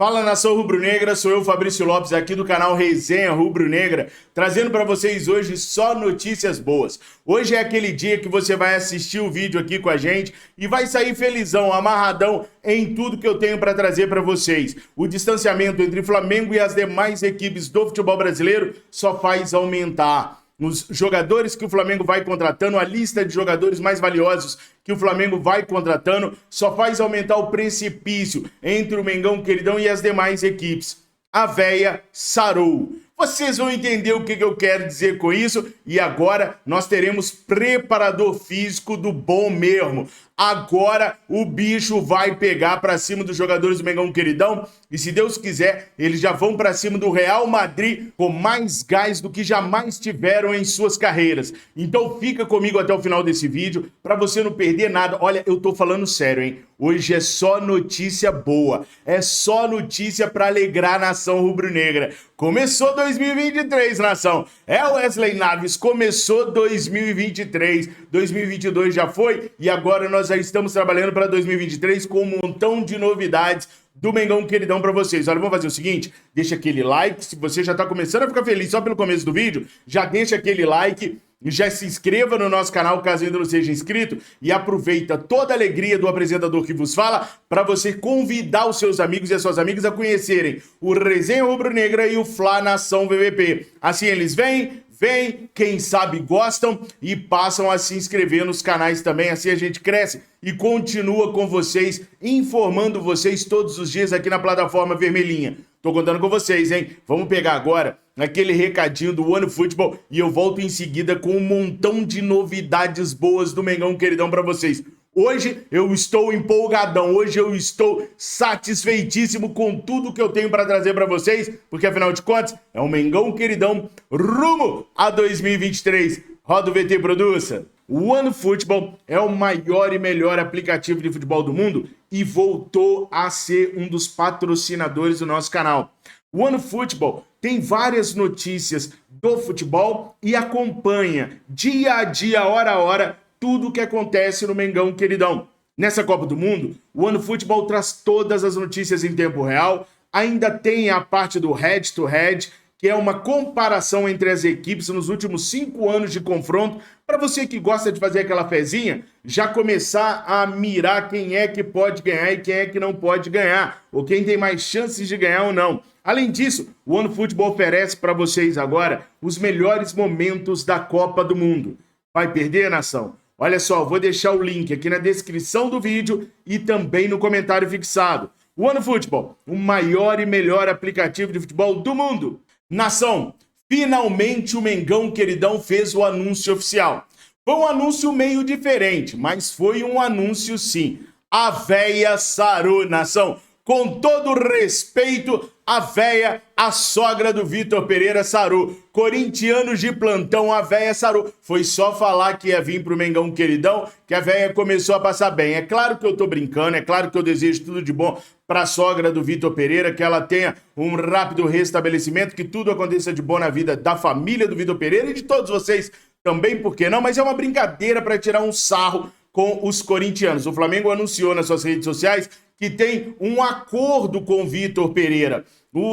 Fala, nação rubro-negra, sou eu, Fabrício Lopes, aqui do canal Resenha Rubro-Negra, trazendo para vocês hoje só notícias boas. Hoje é aquele dia que você vai assistir o vídeo aqui com a gente e vai sair felizão, amarradão em tudo que eu tenho para trazer para vocês. O distanciamento entre Flamengo e as demais equipes do futebol brasileiro só faz aumentar. Os jogadores que o Flamengo vai contratando, a lista de jogadores mais valiosos que o Flamengo vai contratando, só faz aumentar o precipício entre o Mengão Queridão e as demais equipes. A véia sarou. Vocês vão entender o que eu quero dizer com isso. E agora nós teremos preparador físico do bom mesmo. Agora o bicho vai pegar para cima dos jogadores do Mengão Queridão. E se Deus quiser, eles já vão para cima do Real Madrid com mais gás do que jamais tiveram em suas carreiras. Então fica comigo até o final desse vídeo para você não perder nada. Olha, eu tô falando sério, hein? Hoje é só notícia boa. É só notícia para alegrar a nação rubro-negra. Começou 2023, nação. É, Wesley Naves, começou 2023. 2022 já foi e agora nós já estamos trabalhando para 2023 com um montão de novidades do Mengão Queridão para vocês. Olha, vamos fazer o seguinte, deixa aquele like, se você já tá começando a ficar feliz só pelo começo do vídeo, já deixa aquele like, já se inscreva no nosso canal caso ainda não seja inscrito e aproveita toda a alegria do apresentador que vos fala para você convidar os seus amigos e as suas amigas a conhecerem o Resenha Rubro-Negra e o Fla Nação VVP. Assim eles vêm, quem sabe gostam e passam a se inscrever nos canais também, assim a gente cresce e continua com vocês, informando vocês todos os dias aqui na plataforma vermelhinha. Tô contando com vocês, hein? Vamos pegar agora aquele recadinho do OneFootball e eu volto em seguida com um montão de novidades boas do Mengão Queridão pra vocês. Hoje eu estou empolgadão, hoje eu estou satisfeitíssimo com tudo que eu tenho para trazer para vocês, porque afinal de contas é um Mengão Queridão rumo a 2023. Roda o VT Produça. O OneFootball é o maior e melhor aplicativo de futebol do mundo e voltou a ser um dos patrocinadores do nosso canal. O OneFootball tem várias notícias do futebol e acompanha dia a dia, hora a hora, tudo o que acontece no Mengão Queridão. Nessa Copa do Mundo, o OneFootball traz todas as notícias em tempo real, ainda tem a parte do head to head, que é uma comparação entre as equipes nos últimos 5 anos de confronto, para você que gosta de fazer aquela fezinha, já começar a mirar quem é que pode ganhar e quem é que não pode ganhar, ou quem tem mais chances de ganhar ou não. Além disso, o OneFootball oferece para vocês agora os melhores momentos da Copa do Mundo. Vai perder, nação? Olha só, vou deixar o link aqui na descrição do vídeo e também no comentário fixado. O OneFootball, o maior e melhor aplicativo de futebol do mundo. Nação, finalmente o Mengão Queridão fez o anúncio oficial. Foi um anúncio meio diferente, mas foi um anúncio sim. A véia sarou, nação. Com todo respeito, a véia, a sogra do Vitor Pereira sarou. Corintianos de plantão, a véia sarou. Foi só falar que ia vir pro Mengão Queridão que a véia começou a passar bem. É claro que eu tô brincando, é claro que eu desejo tudo de bom pra sogra do Vitor Pereira, que ela tenha um rápido restabelecimento, que tudo aconteça de bom na vida da família do Vitor Pereira e de todos vocês também, por que não? Mas é uma brincadeira para tirar um sarro com os corintianos. O Flamengo anunciou nas suas redes sociais que tem um acordo com o Vitor Pereira.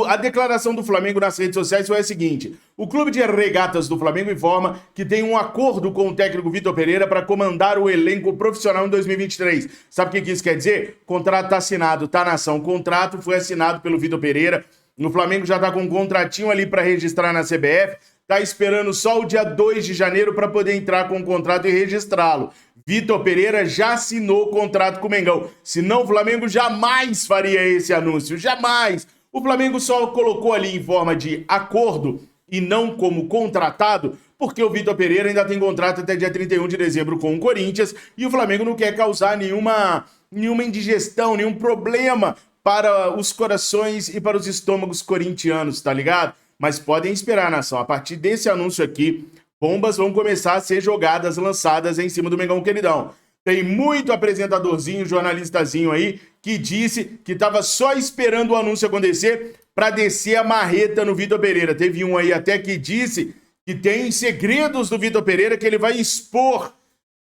A declaração do Flamengo nas redes sociais foi a seguinte: o Clube de Regatas do Flamengo informa que tem um acordo com o técnico Vitor Pereira para comandar o elenco profissional em 2023. Sabe o que isso quer dizer? Contrato está assinado, tá, nação? O contrato foi assinado pelo Vitor Pereira. O Flamengo já está com um contratinho ali para registrar na CBF. Tá esperando só o dia 2 de janeiro para poder entrar com o contrato e registrá-lo. Vitor Pereira já assinou o contrato com o Mengão. Senão o Flamengo jamais faria esse anúncio. Jamais! O Flamengo só colocou ali em forma de acordo e não como contratado, porque o Vitor Pereira ainda tem contrato até dia 31 de dezembro com o Corinthians e o Flamengo não quer causar nenhuma indigestão, nenhum problema para os corações e para os estômagos corintianos, tá ligado? Mas podem esperar, nação. A partir desse anúncio aqui, bombas vão começar a ser jogadas, lançadas em cima do Mengão Queridão. Tem muito apresentadorzinho, jornalistazinho aí, que disse que estava só esperando o anúncio acontecer para descer a marreta no Vitor Pereira. Teve um aí até que disse que tem segredos do Vitor Pereira que ele vai expor.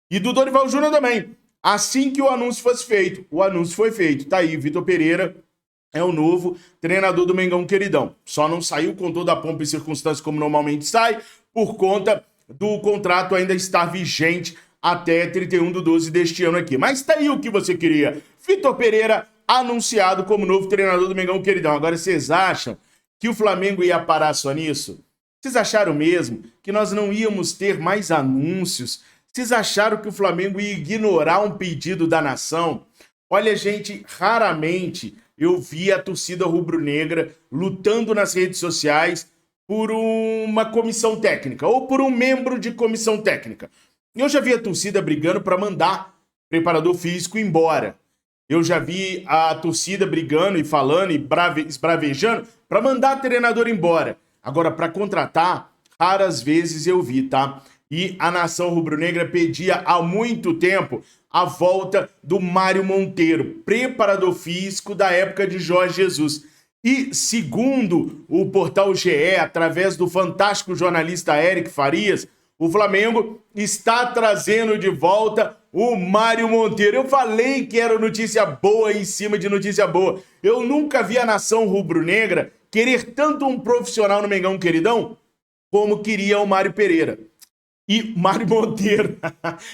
E do Dorival Júnior também. Assim que o anúncio fosse feito. O anúncio foi feito. Tá aí, Vitor Pereira é o novo treinador do Mengão Queridão. Só não saiu com toda a pompa e circunstância como normalmente sai, por conta do contrato ainda estar vigente até 31/12 deste ano aqui. Mas tá aí o que você queria. Vitor Pereira anunciado como novo treinador do Mengão Queridão. Agora, vocês acham que o Flamengo ia parar só nisso? Vocês acharam mesmo que nós não íamos ter mais anúncios? Vocês acharam que o Flamengo ia ignorar um pedido da nação? Olha, gente, raramente eu vi a torcida rubro-negra lutando nas redes sociais por uma comissão técnica ou por um membro de comissão técnica. Eu já vi a torcida brigando para mandar preparador físico embora. Eu já vi a torcida brigando e falando e esbravejando para mandar treinador embora. Agora, para contratar, raras vezes eu vi, tá? E a nação rubro-negra pedia há muito tempo a volta do Mário Monteiro, preparador físico da época de Jorge Jesus. E, segundo o portal GE, através do fantástico jornalista Eric Farias, o Flamengo está trazendo de volta o Mário Monteiro. Eu falei que era notícia boa em cima de notícia boa. Eu nunca vi a nação rubro-negra querer tanto um profissional no Mengão Queridão como queria o Mário Pereira. E Mário Monteiro,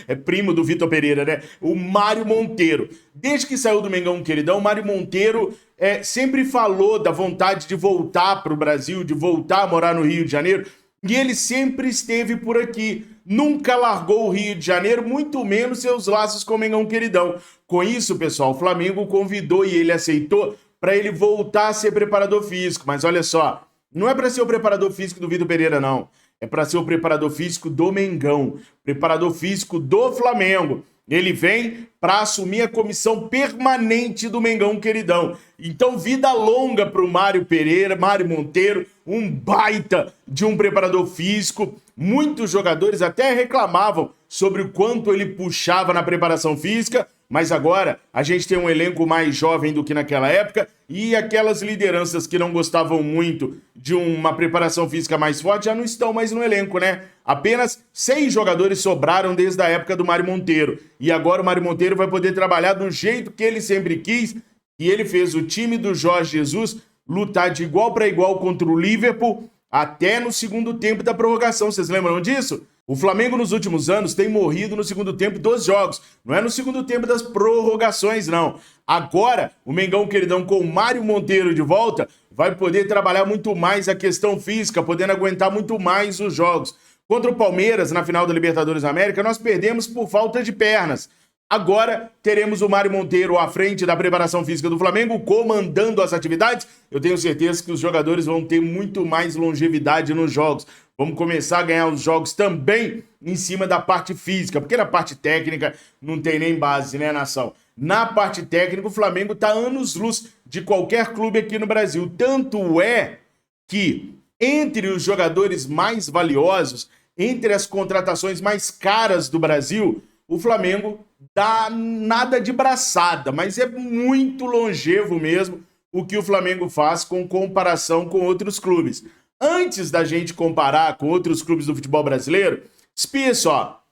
é primo do Vitor Pereira, né? O Mário Monteiro. Desde que saiu do Mengão Queridão, o Mário Monteiro sempre falou da vontade de voltar para o Brasil, de voltar a morar no Rio de Janeiro. E ele sempre esteve por aqui. Nunca largou o Rio de Janeiro, muito menos seus laços com o Mengão Queridão. Com isso, pessoal, o Flamengo o convidou e ele aceitou para ele voltar a ser preparador físico. Mas olha só, não é para ser o preparador físico do Vitor Pereira, não. É para ser o preparador físico do Mengão, preparador físico do Flamengo. Ele vem para assumir a comissão permanente do Mengão Queridão. Então, vida longa para o Mário Pereira, Mário Monteiro, um baita de um preparador físico. Muitos jogadores até reclamavam sobre o quanto ele puxava na preparação física, mas agora a gente tem um elenco mais jovem do que naquela época e aquelas lideranças que não gostavam muito de uma preparação física mais forte já não estão mais no elenco, né? Apenas 6 jogadores sobraram desde a época do Mário Monteiro. E agora o Mário Monteiro vai poder trabalhar do jeito que ele sempre quis e ele fez o time do Jorge Jesus lutar de igual para igual contra o Liverpool até no segundo tempo da prorrogação. Vocês lembram disso? O Flamengo nos últimos anos tem morrido no segundo tempo dos jogos. Não é no segundo tempo das prorrogações, não. Agora, o Mengão Queridão com o Mário Monteiro de volta vai poder trabalhar muito mais a questão física, podendo aguentar muito mais os jogos. Contra o Palmeiras, na final da Libertadores da América, nós perdemos por falta de pernas. Agora teremos o Mário Monteiro à frente da preparação física do Flamengo, comandando as atividades. Eu tenho certeza que os jogadores vão ter muito mais longevidade nos jogos. Vamos começar a ganhar os jogos também em cima da parte física, porque na parte técnica não tem nem base, né, nação? Na parte técnica, o Flamengo está anos-luz de qualquer clube aqui no Brasil. Tanto é que, entre os jogadores mais valiosos, entre as contratações mais caras do Brasil, o Flamengo dá nada de braçada, mas é muito longevo mesmo o que o Flamengo faz com comparação com outros clubes. Antes da gente comparar com outros clubes do futebol brasileiro, espia só.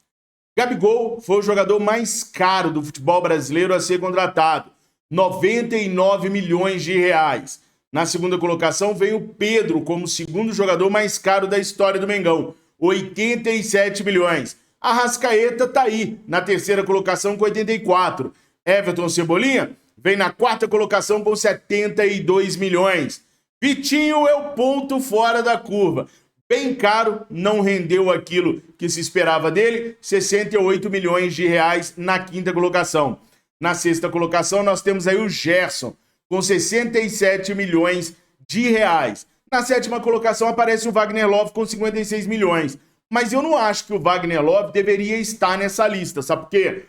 Gabigol foi o jogador mais caro do futebol brasileiro a ser contratado. 99 milhões de reais. Na segunda colocação vem o Pedro como segundo jogador mais caro da história do Mengão. 87 milhões. Arrascaeta tá aí, na terceira colocação com 84. Everton Cebolinha vem na quarta colocação com 72 milhões. Vitinho é o ponto fora da curva. Bem caro, não rendeu aquilo que se esperava dele, 68 milhões de reais na quinta colocação. Na sexta colocação nós temos aí o Gerson, com 67 milhões de reais. Na sétima colocação aparece o Wagner Love com 56 milhões. Mas eu não acho que o Wagner Love deveria estar nessa lista, sabe por quê?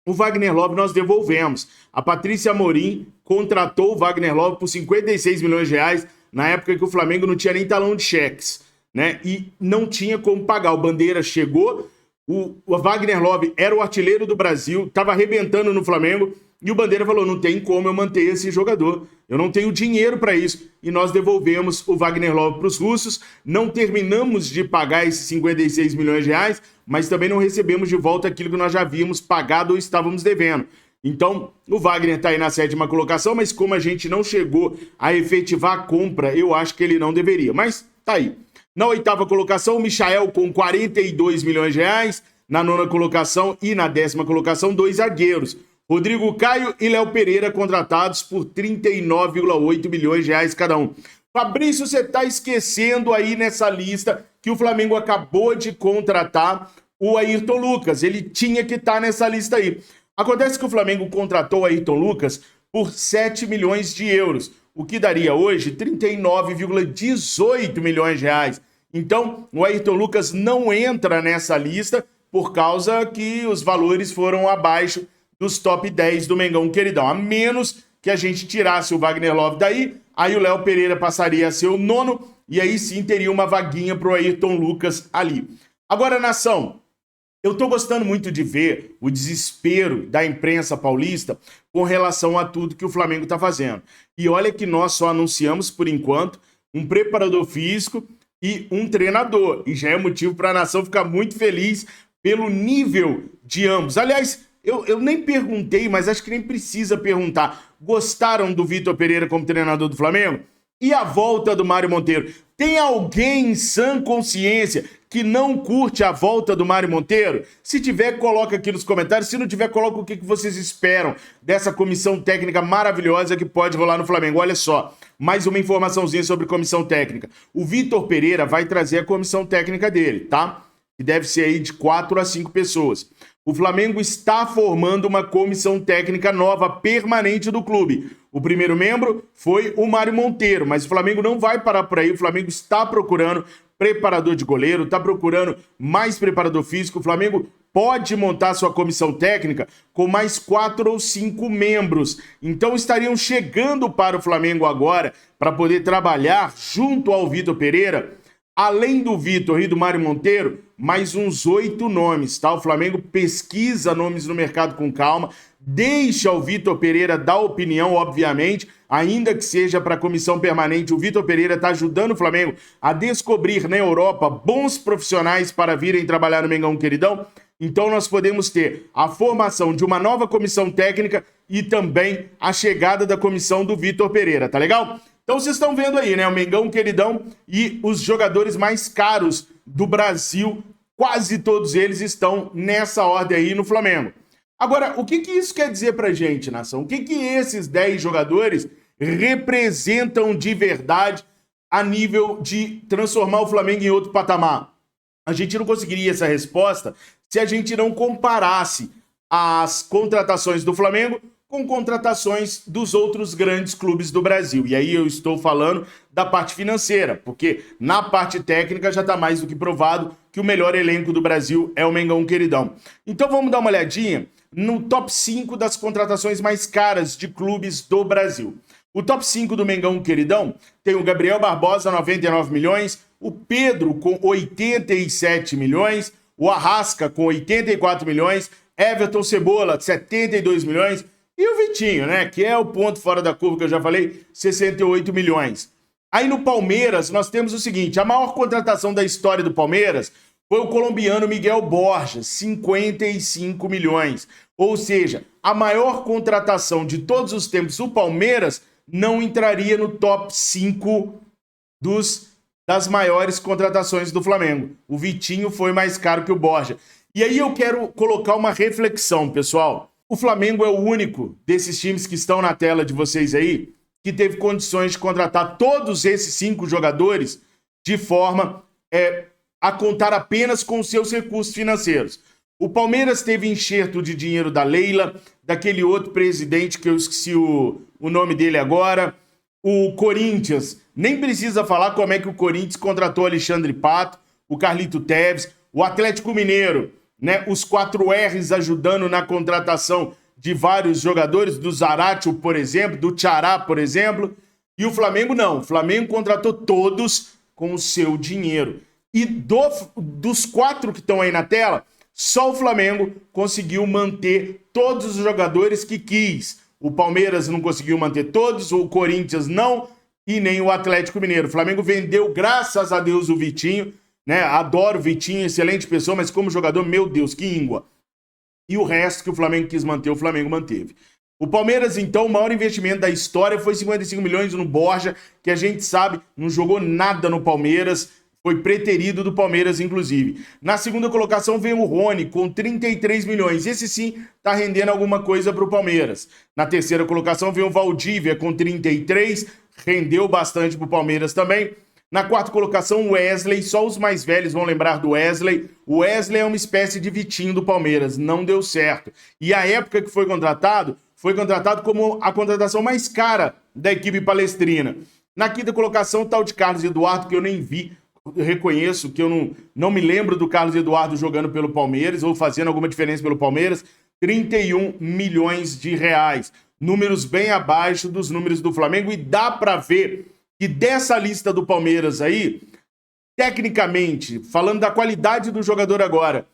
O Wagner Love nós devolvemos. A Patrícia Amorim contratou o Wagner Love por 56 milhões de reais na época que o Flamengo não tinha nem talão de cheques, né? E não tinha como pagar. O Bandeira chegou, o Wagner Love era o artilheiro do Brasil, estava arrebentando no Flamengo e o Bandeira falou, não tem como eu manter esse jogador. Eu não tenho dinheiro para isso. E nós devolvemos o Wagner Love para os russos. Não terminamos de pagar esses 56 milhões de reais, mas também não recebemos de volta aquilo que nós já havíamos pagado ou estávamos devendo. Então, o Wagner tá aí na 7ª colocação, mas como a gente não chegou a efetivar a compra, eu acho que ele não deveria. Mas tá aí. Na 8ª colocação, o Michael com 42 milhões de reais. Na 9ª colocação e na 10ª colocação, 2 zagueiros. Rodrigo Caio e Léo Pereira contratados por 39,8 milhões de reais cada um. Fabrício, você tá esquecendo aí nessa lista que o Flamengo acabou de contratar o Ayrton Lucas. Ele tinha que estar nessa lista aí. Acontece que o Flamengo contratou o Ayrton Lucas por 7 milhões de euros, o que daria hoje 39,18 milhões de reais. Então, o Ayrton Lucas não entra nessa lista por causa que os valores foram abaixo dos top 10 do Mengão Queridão. A menos que a gente tirasse o Wagner Love daí, aí o Léo Pereira passaria a ser o 9º, e aí sim teria uma vaguinha pro Ayrton Lucas ali. Agora, nação, eu tô gostando muito de ver o desespero da imprensa paulista com relação a tudo que o Flamengo tá fazendo. E olha que nós só anunciamos, por enquanto, um preparador físico e um treinador. E já é motivo para a nação ficar muito feliz pelo nível de ambos. Aliás, eu nem perguntei, mas acho que nem precisa perguntar. Gostaram do Vitor Pereira como treinador do Flamengo? E a volta do Mário Monteiro? Tem alguém em sã consciência que não curte a volta do Mário Monteiro? Se tiver, coloca aqui nos comentários. Se não tiver, coloca o que vocês esperam dessa comissão técnica maravilhosa que pode rolar no Flamengo. Olha só, mais uma informaçãozinha sobre comissão técnica. O Vitor Pereira vai trazer a comissão técnica dele, tá? Que deve ser aí de 4 a 5 pessoas. O Flamengo está formando uma comissão técnica nova, permanente do clube. O primeiro membro foi o Mário Monteiro, mas o Flamengo não vai parar por aí. O Flamengo está procurando preparador de goleiro, está procurando mais preparador físico. O Flamengo pode montar sua comissão técnica com mais 4 ou 5 membros. Então estariam chegando para o Flamengo agora para poder trabalhar junto ao Vitor Pereira, além do Vitor e do Mário Monteiro, mais uns 8 nomes, tá? O Flamengo pesquisa nomes no mercado com calma, deixa o Vitor Pereira dar opinião, obviamente, ainda que seja para a comissão permanente. O Vitor Pereira está ajudando o Flamengo a descobrir na Europa bons profissionais para virem trabalhar no Mengão Queridão. Então nós podemos ter a formação de uma nova comissão técnica e também a chegada da comissão do Vitor Pereira, tá legal? Então vocês estão vendo aí, né? O Mengão Queridão e os jogadores mais caros do Brasil, quase todos eles estão nessa ordem aí no Flamengo. Agora, o que isso quer dizer pra gente, nação? O que esses 10 jogadores representam de verdade a nível de transformar o Flamengo em outro patamar? A gente não conseguiria essa resposta se a gente não comparasse as contratações do Flamengo com contratações dos outros grandes clubes do Brasil. E aí eu estou falando da parte financeira, porque na parte técnica já está mais do que provado que o melhor elenco do Brasil é o Mengão Queridão. Então vamos dar uma olhadinha no top 5 das contratações mais caras de clubes do Brasil. O top 5 do Mengão Queridão tem o Gabriel Barbosa, 99 milhões, o Pedro com 87 milhões, o Arrasca com 84 milhões, Everton Cebola, 72 milhões, e o Vitinho, né, que é o ponto fora da curva que eu já falei, 68 milhões. Aí no Palmeiras nós temos o seguinte, a maior contratação da história do Palmeiras foi o colombiano Miguel Borges, 55 milhões. Ou seja, a maior contratação de todos os tempos do Palmeiras não entraria no top 5 das maiores contratações do Flamengo. O Vitinho foi mais caro que o Borges. E aí eu quero colocar uma reflexão, pessoal. O Flamengo é o único desses times que estão na tela de vocês aí que teve condições de contratar todos esses 5 jogadores de forma a contar apenas com seus recursos financeiros. O Palmeiras teve enxerto de dinheiro da Leila, daquele outro presidente que eu esqueci o nome dele agora. O Corinthians, nem precisa falar como é que o Corinthians contratou Alexandre Pato, o Carlito Tevez, o Atlético Mineiro, né, os 4 R's ajudando na contratação de vários jogadores, do Zaratio, por exemplo, do Tchará, por exemplo, e o Flamengo não. O Flamengo contratou todos com o seu dinheiro. E dos 4 que estão aí na tela, só o Flamengo conseguiu manter todos os jogadores que quis. O Palmeiras não conseguiu manter todos, o Corinthians não, e nem o Atlético Mineiro. O Flamengo vendeu, graças a Deus, o Vitinho, né? Adoro o Vitinho, excelente pessoa, mas como jogador, meu Deus, que íngua. E o resto que o Flamengo quis manter, o Flamengo manteve. O Palmeiras, então, o maior investimento da história foi 55 milhões no Borja, que a gente sabe, não jogou nada no Palmeiras, foi preterido do Palmeiras, inclusive. Na segunda colocação vem o Rony, com 33 milhões. Esse sim tá rendendo alguma coisa pro Palmeiras. Na terceira colocação vem o Valdívia, com 33, rendeu bastante pro Palmeiras também. Na quarta colocação, o Wesley, só os mais velhos vão lembrar do Wesley. O Wesley é uma espécie de Vitinho do Palmeiras, não deu certo. E a época que foi contratado como a contratação mais cara da equipe palestrina. Na quinta colocação, tá o de Carlos Eduardo, que eu nem vi. Eu reconheço que eu não me lembro do Carlos Eduardo jogando pelo Palmeiras ou fazendo alguma diferença pelo Palmeiras. 31 milhões de reais. Números bem abaixo dos números do Flamengo e dá para ver que dessa lista do Palmeiras aí, tecnicamente, falando da qualidade do jogador agora,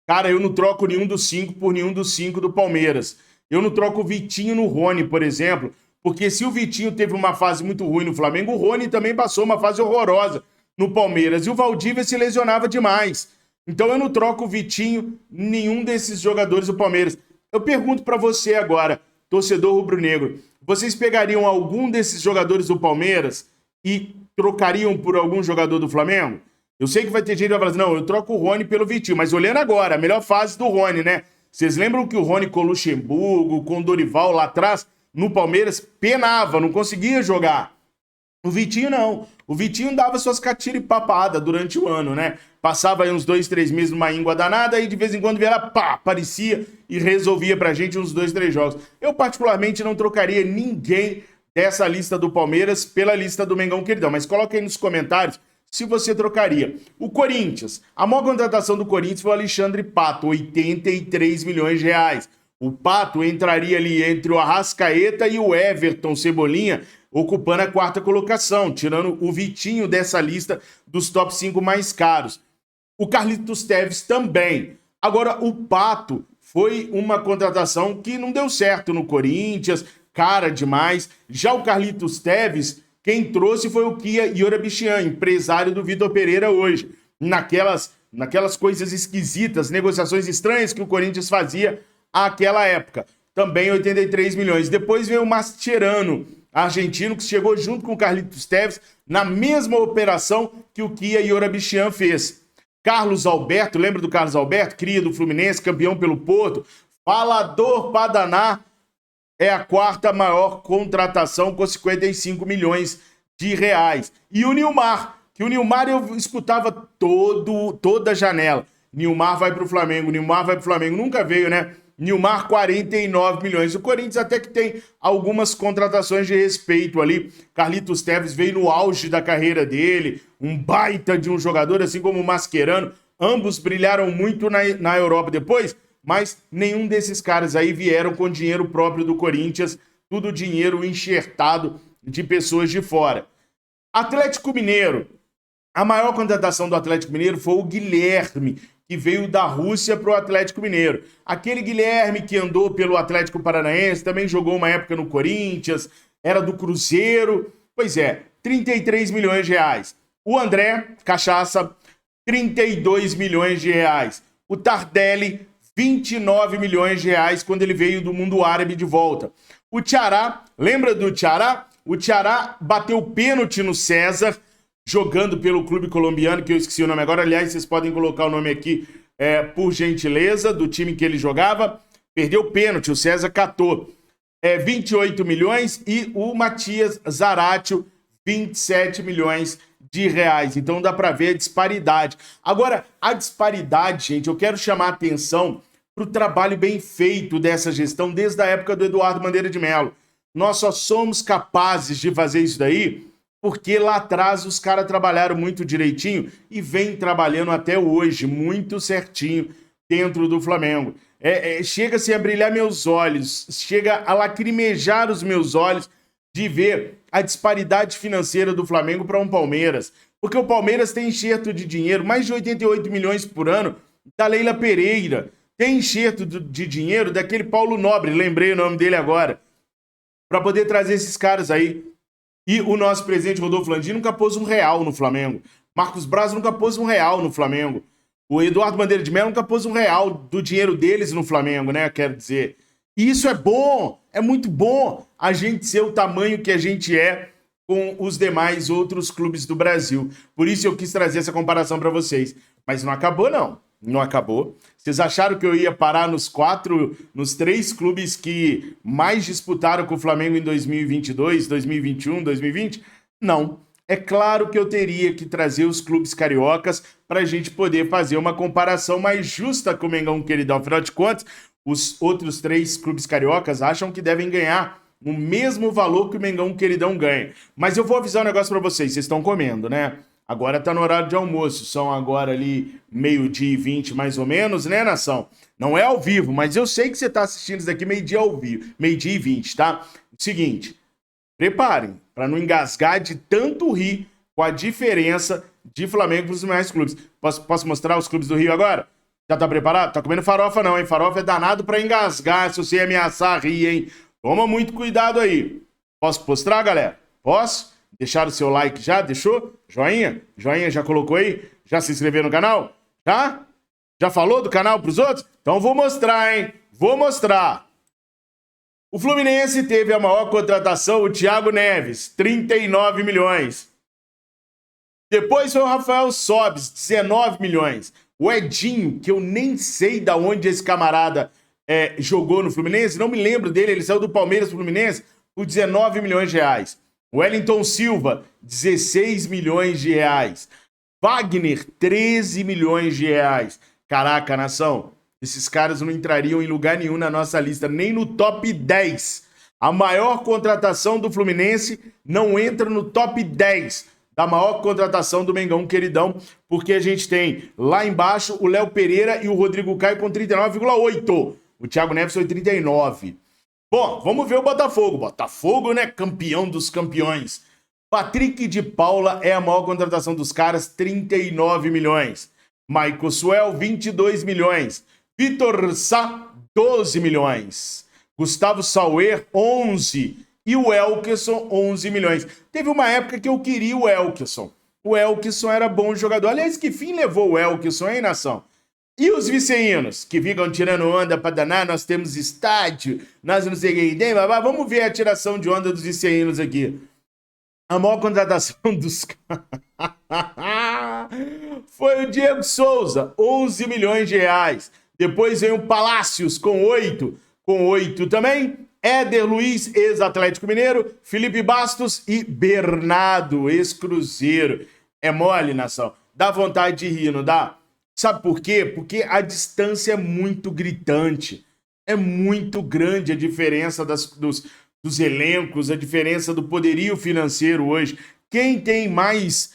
cara, eu não troco nenhum dos 5 por nenhum dos 5 do Palmeiras. Eu não troco o Vitinho no Rony, por exemplo, porque se o Vitinho teve uma fase muito ruim no Flamengo, o Rony também passou uma fase horrorosa no Palmeiras. E o Valdívia se lesionava demais. Então eu não troco o Vitinho, nenhum desses jogadores do Palmeiras. Eu pergunto pra você agora, torcedor rubro-negro, vocês pegariam algum desses jogadores do Palmeiras e trocariam por algum jogador do Flamengo? Eu sei que vai ter gente que vai falar assim, não, eu troco o Rony pelo Vitinho, mas olhando agora, a melhor fase do Rony, né? Vocês lembram que o Rony com o Luxemburgo, com o Dorival lá atrás, no Palmeiras, penava, não conseguia jogar. O Vitinho não. O Vitinho dava suas catiripapadas durante o ano, né? Passava aí uns 2, 3 meses numa íngua danada e de vez em quando via lá, pá, aparecia e resolvia pra gente uns 2, 3 jogos. Eu particularmente não trocaria ninguém dessa lista do Palmeiras pela lista do Mengão Queridão, mas coloca aí nos comentários se você trocaria. O Corinthians, a maior contratação do Corinthians foi o Alexandre Pato, 83 milhões de reais. O Pato entraria ali entre o Arrascaeta e o Everton Cebolinha, ocupando a quarta colocação, tirando o Vitinho dessa lista dos top 5 mais caros. O Carlitos Tevez também. Agora, o Pato foi uma contratação que não deu certo no Corinthians, cara demais. Já o Carlitos Tevez, quem trouxe foi o Kia Iorabishian, empresário do Vitor Pereira hoje. Naquelas coisas esquisitas, negociações estranhas que o Corinthians fazia àquela época. Também 83 milhões. Depois veio o Mascherano, argentino, que chegou junto com o Carlitos Tevez na mesma operação que o Kia Iorabishian fez. Carlos Alberto, lembra do Carlos Alberto? Cria do Fluminense, campeão pelo Porto. Falador Padaná é a quarta maior contratação com 55 milhões de reais. E o Nilmar, que o Nilmar eu escutava toda janela. Nilmar vai pro Flamengo, Nilmar vai pro Flamengo. Nunca veio, né? Nilmar, 49 milhões. O Corinthians até que tem algumas contratações de respeito ali. Carlitos Tevez veio no auge da carreira dele, um baita de um jogador, assim como o Mascherano. Ambos brilharam muito na Europa depois, mas nenhum desses caras aí vieram com dinheiro próprio do Corinthians, tudo dinheiro enxertado de pessoas de fora. Atlético Mineiro. A maior contratação do Atlético Mineiro foi o Guilherme, que veio da Rússia para o Atlético Mineiro. Aquele Guilherme que andou pelo Atlético Paranaense, também jogou uma época no Corinthians, era do Cruzeiro. Pois é, 33 milhões de reais. O André, cachaça, 32 milhões de reais. O Tardelli, 29 milhões de reais quando ele veio do mundo árabe de volta. O Thiará, lembra do Thiará? O Thiará bateu pênalti no César, jogando pelo clube colombiano, que eu esqueci o nome agora. Aliás, vocês podem colocar o nome aqui, por gentileza, do time que ele jogava. Perdeu pênalti, o César catou. 28 milhões e o Matias Zaratio, 27 milhões de reais. Então dá para ver a disparidade. Agora, a disparidade, gente, eu quero chamar a atenção para o trabalho bem feito dessa gestão desde a época do Eduardo Bandeira de Mello. Nós só somos capazes de fazer isso daí porque lá atrás os caras trabalharam muito direitinho e vem trabalhando até hoje, muito certinho, dentro do Flamengo. Chega-se a brilhar meus olhos, chega a lacrimejar os meus olhos de ver a disparidade financeira do Flamengo para um Palmeiras. Porque o Palmeiras tem enxerto de dinheiro, mais de 88 milhões por ano, da Leila Pereira. Tem enxerto de dinheiro daquele Paulo Nobre, lembrei o nome dele agora, para poder trazer esses caras aí. E o nosso presidente Rodolfo Landim nunca pôs R$1 no Flamengo. Marcos Braz nunca pôs R$1 no Flamengo. O Eduardo Bandeira de Mello nunca pôs R$1 do dinheiro deles no Flamengo, né? Quero dizer. E isso é bom, é muito bom a gente ser o tamanho que a gente é com os demais outros clubes do Brasil. Por isso eu quis trazer essa comparação para vocês. Mas não acabou, não. Não acabou. Vocês acharam que eu ia parar nos 3 clubes que mais disputaram com o Flamengo em 2022, 2021, 2020? Não. É claro que eu teria que trazer os clubes cariocas para a gente poder fazer uma comparação mais justa com o Mengão Queridão. Afinal de contas, os outros 3 clubes cariocas acham que devem ganhar o mesmo valor que o Mengão Queridão ganha. Mas eu vou avisar um negócio para vocês estão comendo, né? Agora tá no horário de almoço, são agora ali 12h20 mais ou menos, né, nação? Não é ao vivo, mas eu sei que você tá assistindo isso daqui meio-dia ao vivo, 12h20, tá? Seguinte, preparem para não engasgar de tanto rir com a diferença de Flamengo para os demais clubes. Posso mostrar os clubes do Rio agora? Já tá preparado? Tá comendo farofa não, hein? Farofa é danado para engasgar se você ameaçar rir, hein? Toma muito cuidado aí. Posso mostrar, galera? Posso? Deixaram o seu like já? Deixou? Joinha? Joinha já colocou aí? Já se inscreveu no canal? Já? Já falou do canal pros outros? Então vou mostrar, hein? Vou mostrar. O Fluminense teve a maior contratação, o Thiago Neves, 39 milhões. Depois foi o Rafael Sobis, 19 milhões. O Edinho, que eu nem sei de onde esse camarada jogou no Fluminense, não me lembro dele, ele saiu do Palmeiras pro Fluminense por 19 milhões de reais. O Wellington Silva, 16 milhões de reais. Wagner, 13 milhões de reais. Caraca, nação, esses caras não entrariam em lugar nenhum na nossa lista, nem no top 10. A maior contratação do Fluminense não entra no top 10 da maior contratação do Mengão Queridão, porque a gente tem lá embaixo o Léo Pereira e o Rodrigo Caio com 39,8. O Thiago Neves foi 39. Bom, vamos ver o Botafogo. Botafogo, né? Campeão dos campeões. Patrick de Paula é a maior contratação dos caras, 39 milhões. Michael Suel, 22 milhões. Vitor Sá, 12 milhões. Gustavo Sauer, 11. E o Elkeson, 11 milhões. Teve uma época que eu queria o Elkeson. O Elkeson era bom jogador. Aliás, que fim levou o Elkeson, hein, nação? E os viceínos, que ficam tirando onda pra danar, nós temos estádio, nós não sei o que tem, vamos ver a tiração de onda dos viceínos aqui. A maior contratação dos caras foi o Diego Souza, 11 milhões de reais. Depois veio o Palácios com 8. Com 8 também, Éder Luiz, ex-Atlético Mineiro, Felipe Bastos e Bernardo, ex-Cruzeiro. É mole, nação. Dá vontade de rir, não dá? Sabe por quê? Porque a distância é muito gritante. É muito grande a diferença dos elencos, a diferença do poderio financeiro hoje. Quem tem mais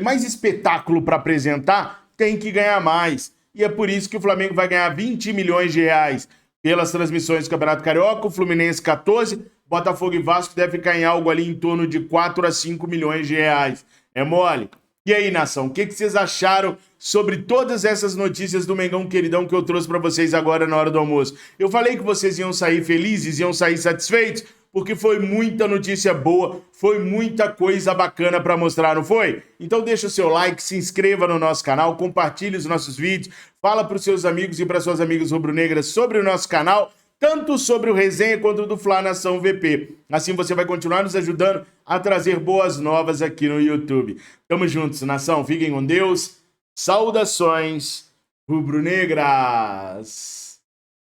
mais espetáculo para apresentar, tem que ganhar mais. E é por isso que o Flamengo vai ganhar 20 milhões de reais pelas transmissões do Campeonato Carioca, o Fluminense 14, Botafogo e Vasco deve ficar em algo ali em torno de 4 a 5 milhões de reais. É mole? E aí, nação, o que vocês acharam sobre todas essas notícias do Mengão Queridão que eu trouxe para vocês agora na hora do almoço? Eu falei que vocês iam sair felizes, iam sair satisfeitos, porque foi muita notícia boa, foi muita coisa bacana para mostrar, não foi? Então deixa o seu like, se inscreva no nosso canal, compartilhe os nossos vídeos, fala para os seus amigos e para suas amigas rubro-negras sobre o nosso canal, tanto sobre o Resenha quanto do Fla Nação VP. Assim você vai continuar nos ajudando a trazer boas novas aqui no YouTube. Tamo juntos, nação. Fiquem com Deus. Saudações rubro-negras.